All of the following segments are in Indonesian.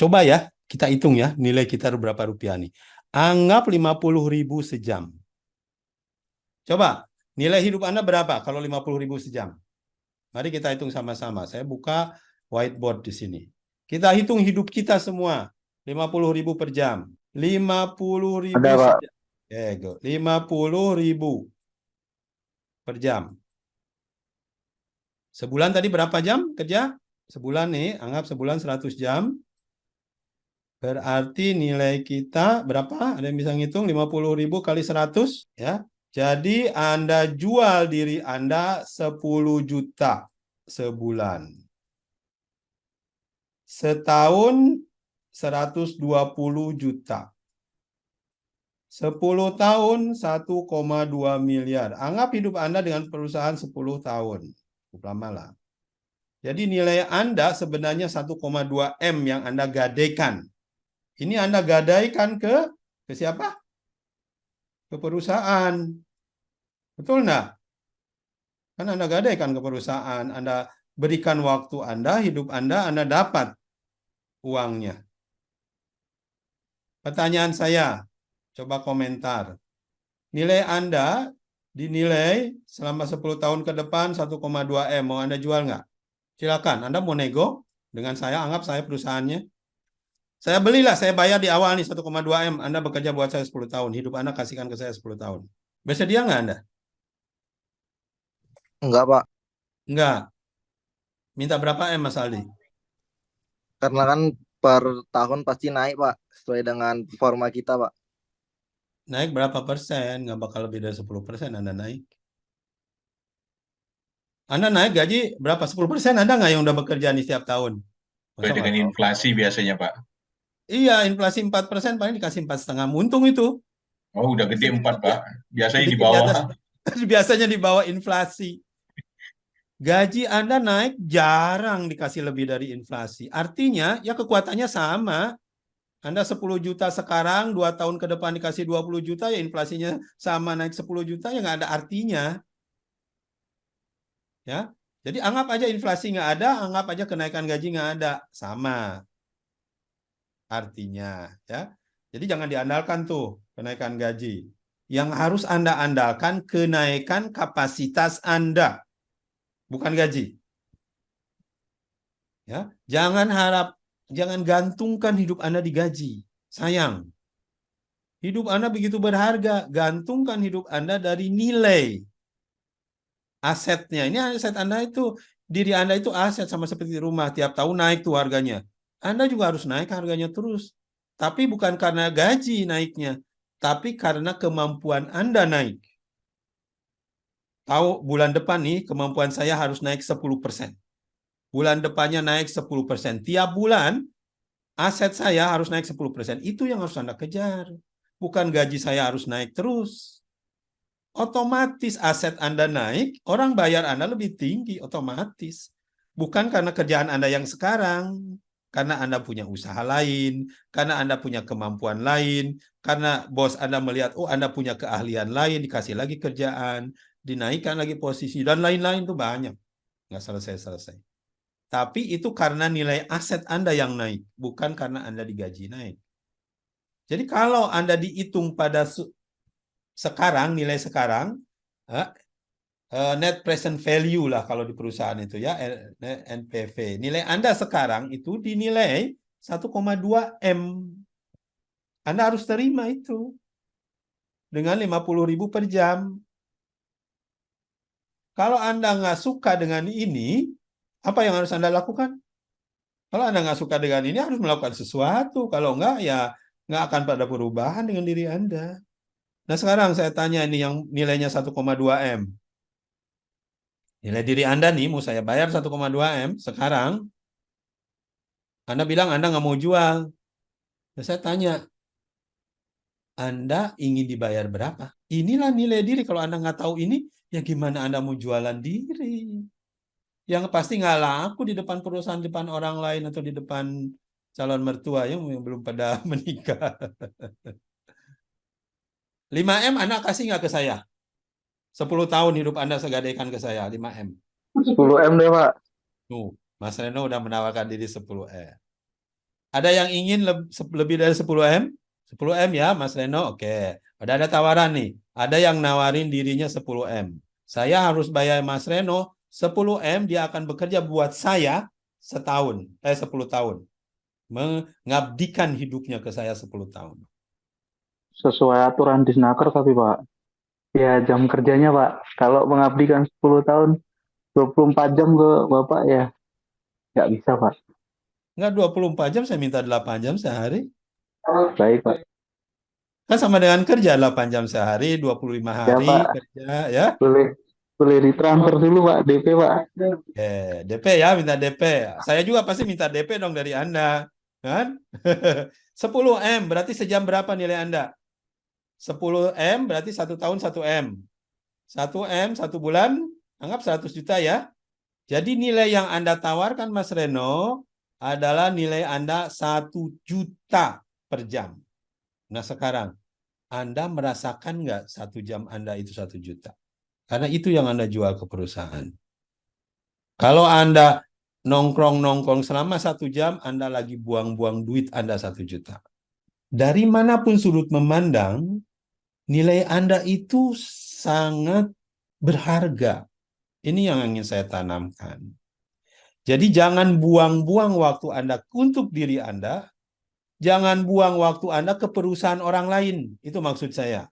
Coba ya, kita hitung ya, nilai kita berapa rupiah nih. Anggap 50.000 sejam. Coba, nilai hidup Anda berapa kalau 50.000 sejam? Mari kita hitung sama-sama. Saya buka whiteboard di sini. Kita hitung hidup kita semua. 50.000 per jam. 50.000 Ada, Pak. sejam. 50.000 per jam. Sebulan tadi berapa jam kerja? Sebulan nih, anggap sebulan 100 jam. Berarti nilai kita berapa? Ada yang bisa ngitung? 50.000 kali 100 ya. Jadi Anda jual diri Anda 10 juta sebulan. Setahun 120 juta. 10 tahun 1,2 miliar. Anggap hidup Anda dengan perusahaan 10 tahun. Cukup lama lah. Jadi nilai Anda sebenarnya 1,2 M yang Anda gadaikan. Ini Anda gadaikan ke siapa? Ke perusahaan. Betul enggak? Kan Anda gadaikan ke perusahaan. Anda berikan waktu Anda, hidup Anda dapat uangnya. Pertanyaan saya, coba komentar. Nilai Anda dinilai selama 10 tahun ke depan 1,2 M. Mau Anda jual nggak? Silakan, Anda mau nego dengan saya, anggap saya perusahaannya. Saya belilah, saya bayar di awal nih 1,2 M. Anda bekerja buat saya 10 tahun. Hidup Anda kasihkan ke saya 10 tahun. Bersedia nggak Anda? Enggak, Pak. Nggak. Minta berapa M, Mas Aldi? Karena kan per tahun pasti naik, Pak. Sesuai dengan performa kita, Pak. Naik berapa persen? Nggak bakal lebih dari 10% Anda naik. Anda naik gaji berapa? 10% ada nggak yang udah bekerja nih setiap tahun? Masa Sesuai nggak dengan tahu? inflasi biasanya, Pak. Iya, inflasi 4% paling dikasih 4,5. Untung itu. Oh, udah gede 4, Sedikit Pak. ya, Biasanya di sedikit di bawah. atas. Biasanya di bawah inflasi. Gaji Anda naik jarang dikasih lebih dari inflasi. Artinya ya kekuatannya sama. Anda 10 juta sekarang, 2 tahun ke depan dikasih 20 juta, ya inflasinya sama naik 10 juta, ya nggak ada artinya. Ya, jadi anggap aja inflasi nggak ada, anggap aja kenaikan gaji nggak ada. Sama artinya. Ya, jadi jangan diandalkan tuh kenaikan gaji. Yang harus Anda andalkan kenaikan kapasitas Anda, bukan gaji. Ya, jangan gantungkan hidup Anda di gaji. Sayang. Hidup Anda begitu berharga, gantungkan hidup Anda dari nilai asetnya. Ini aset Anda itu, diri Anda itu aset sama seperti rumah, tiap tahun naik tuh harganya. Anda juga harus naik harganya terus. Tapi bukan karena gaji naiknya, tapi karena kemampuan Anda naik. Tahu bulan depan nih kemampuan saya harus naik 10%. Bulan depannya naik 10%. Tiap bulan aset saya harus naik 10%. Itu yang harus Anda kejar. Bukan gaji saya harus naik terus. Otomatis aset Anda naik, orang bayar Anda lebih tinggi, otomatis. Bukan karena kerjaan Anda yang sekarang, karena Anda punya usaha lain, karena Anda punya kemampuan lain, karena bos Anda melihat, oh Anda punya keahlian lain, dikasih lagi kerjaan, dinaikkan lagi posisi, dan lain-lain tuh banyak. Nggak selesai-selesai. Tapi itu karena nilai aset Anda yang naik, bukan karena Anda digaji naik. Jadi kalau Anda dihitung pada sekarang, nilai sekarang, net present value lah kalau di perusahaan itu ya, NPV. Nilai Anda sekarang itu dinilai 1,2 M. Anda harus terima itu dengan 50.000 per jam. Kalau Anda nggak suka dengan ini, apa yang harus Anda lakukan? Kalau Anda nggak suka dengan ini, harus melakukan sesuatu. Kalau nggak, ya nggak akan pada perubahan dengan diri Anda. Nah sekarang saya tanya ini yang nilainya 1,2 M. Nilai diri Anda nih, mau saya bayar 1,2 M sekarang. Anda bilang Anda nggak mau jual. Nah, saya tanya, Anda ingin dibayar berapa? Inilah nilai diri. Kalau Anda nggak tahu ini, ya gimana Anda mau jualan diri? Yang pasti nggak laku di depan perusahaan, depan orang lain, atau di depan calon mertua yang belum pada menikah. 5M Anda kasih nggak ke saya? 10 tahun hidup Anda saya gadaikan ke saya, 5M. 10 M deh, Pak. Tuh, Mas Reno udah menawarkan diri 10M. Ada yang ingin lebih dari 10M? 10M ya, Mas Reno. Oke. Ada tawaran nih. Ada yang nawarin dirinya 10M. Saya harus bayar Mas Reno 10M, dia akan bekerja buat saya 10 tahun. Mengabdikan hidupnya ke saya 10 tahun. Sesuai aturan di Snaker tapi Pak. Ya jam kerjanya Pak. Kalau mengabdikan 10 tahun 24 jam ke Bapak ya nggak bisa Pak. Enggak 24 jam, saya minta 8 jam sehari. Baik Pak. Kan sama dengan kerja 8 jam sehari, 25 Ya hari Pak. kerja ya. Boleh ditransfer dulu Pak DP Pak. DP ya, minta DP. Saya juga pasti minta DP dong dari Anda. Kan? 10M berarti sejam berapa nilai Anda? 10M berarti 1 tahun 1M. 1M 1 bulan, anggap 100 juta ya. Jadi nilai yang Anda tawarkan Mas Reno adalah nilai Anda 1 juta per jam. Nah sekarang, Anda merasakan nggak 1 jam Anda itu 1 juta? Karena itu yang Anda jual ke perusahaan. Kalau Anda nongkrong-nongkrong selama 1 jam, Anda lagi buang-buang duit Anda 1 juta. Dari manapun sudut memandang, nilai Anda itu sangat berharga. Ini yang ingin saya tanamkan. Jadi jangan buang-buang waktu Anda untuk diri Anda, jangan buang waktu Anda ke perusahaan orang lain. Itu maksud saya.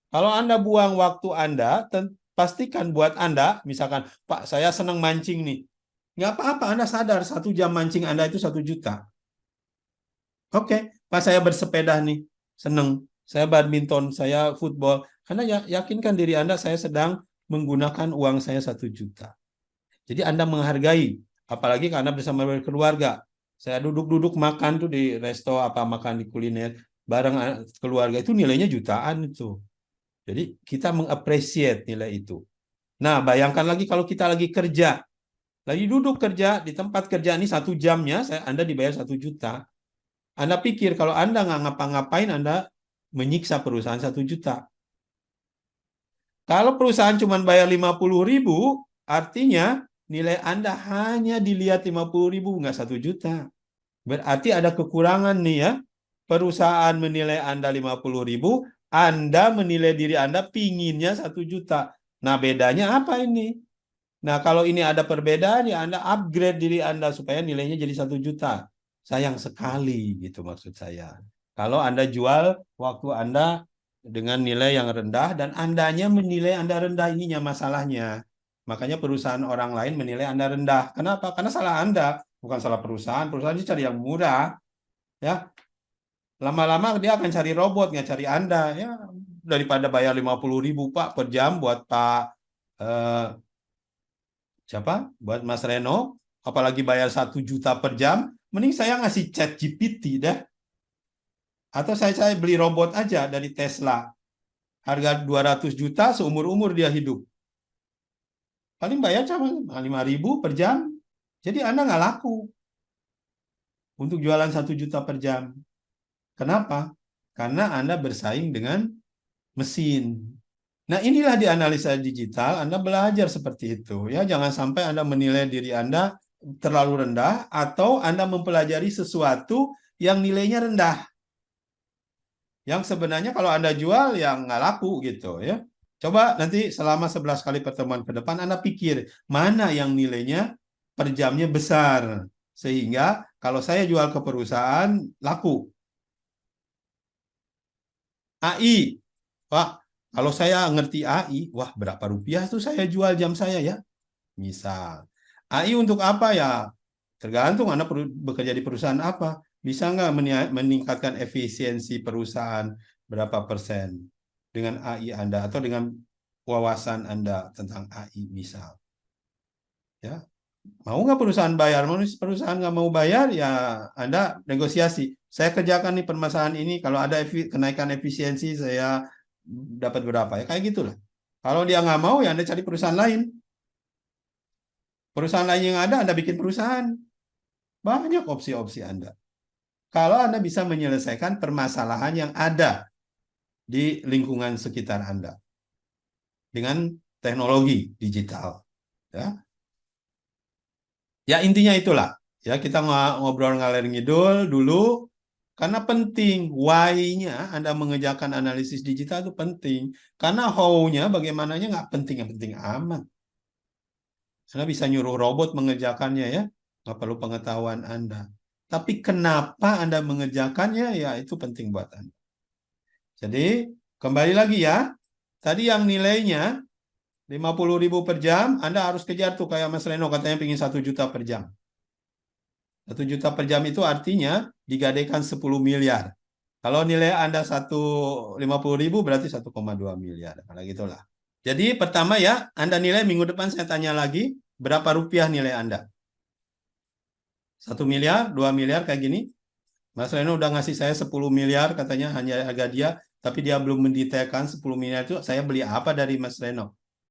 Kalau Anda buang waktu Anda, pastikan buat Anda, misalkan, Pak, saya senang mancing nih. Nggak apa-apa, Anda sadar 1 jam mancing Anda itu 1 juta. Oke, Pak, saya bersepeda nih, senang. Saya badminton, saya football. Karena yakinkan diri Anda, saya sedang menggunakan uang saya 1 juta. Jadi Anda menghargai, apalagi karena bersama keluarga. Saya duduk-duduk makan tuh di resto, makan di kuliner, bareng keluarga, itu nilainya jutaan itu. Jadi kita mengapresiasi nilai itu. Nah, bayangkan lagi kalau kita lagi kerja, lagi duduk kerja di tempat kerja ini 1 jamnya, Anda dibayar 1 juta. Anda pikir kalau Anda nggak ngapa-ngapain, Anda menyiksa perusahaan 1 juta. Kalau perusahaan cuma bayar 50.000, artinya nilai Anda hanya dilihat 50.000, nggak 1 juta. Berarti ada kekurangan nih ya. Perusahaan menilai Anda 50.000, Anda menilai diri Anda pinginnya 1 juta. Nah, bedanya apa ini? Nah, kalau ini ada perbedaan, ya Anda upgrade diri Anda supaya nilainya jadi 1 juta. Sayang sekali, gitu maksud saya. Kalau Anda jual waktu Anda dengan nilai yang rendah, dan Andanya menilai Anda rendah, ininya masalahnya. Makanya perusahaan orang lain menilai Anda rendah. Kenapa? Karena salah Anda, bukan salah perusahaan. Perusahaan itu cari yang murah. Ya, lama-lama dia akan cari robot, nggak cari Anda. Ya, daripada bayar 50.000 Pak per jam buat Pak siapa? Buat Mas Reno, apalagi bayar 1 juta per jam, mending saya ngasih chat GPT dah. Atau saya beli robot aja dari Tesla. Harga 200 juta seumur-umur dia hidup. Paling bayar cuma 5.000 per jam. Jadi Anda nggak laku untuk jualan 1 juta per jam. Kenapa? Karena Anda bersaing dengan mesin. Nah, inilah di analisa digital Anda belajar seperti itu ya. Jangan sampai Anda menilai diri Anda terlalu rendah atau Anda mempelajari sesuatu yang nilainya rendah. Yang sebenarnya kalau Anda jual yang nggak laku gitu ya. Coba nanti selama 11 kali pertemuan ke depan Anda pikir mana yang nilainya per jamnya besar. Sehingga kalau saya jual ke perusahaan laku. AI, Pak, kalau saya ngerti AI, wah berapa rupiah tuh saya jual jam saya ya? Misal. AI untuk apa ya? Tergantung Anda bekerja di perusahaan apa. Bisa nggak meningkatkan efisiensi perusahaan berapa persen dengan AI Anda atau dengan wawasan Anda tentang AI misal. Ya, mau nggak perusahaan bayar? Mau perusahaan nggak mau bayar, ya Anda negosiasi. Saya kerjakan nih permasalahan ini, kalau ada kenaikan efisiensi saya dapat berapa ya, kayak gitulah. Kalau dia nggak mau, ya Anda cari perusahaan lain. Perusahaan lain yang ada, Anda bikin perusahaan. Banyak opsi-opsi Anda. Kalau Anda bisa menyelesaikan permasalahan yang ada di lingkungan sekitar Anda dengan teknologi digital. Ya, ya intinya itulah. Ya, kita ngobrol ngalir ngidul dulu. Karena penting, why-nya Anda mengerjakan analisis digital itu penting. Karena how-nya bagaimananya nggak penting amat. Anda bisa nyuruh robot mengerjakannya ya, nggak perlu pengetahuan Anda. Tapi kenapa Anda mengerjakannya, ya itu penting buat Anda. Jadi, kembali lagi ya, tadi yang nilainya 50.000 per jam, Anda harus kejar tuh kayak Mas Reno, katanya pengen 1 juta per jam. 1 juta per jam itu artinya digadaikan 10 miliar. Kalau nilai Anda 50.000 berarti 1,2 miliar. Nah, gitulah. Jadi pertama ya, Anda nilai minggu depan saya tanya lagi, berapa rupiah nilai Anda? 1 miliar, 2 miliar kayak gini. Mas Reno udah ngasih saya 10 miliar, katanya hanya harga dia, tapi dia belum mendetailkan 10 miliar itu saya beli apa dari Mas Reno.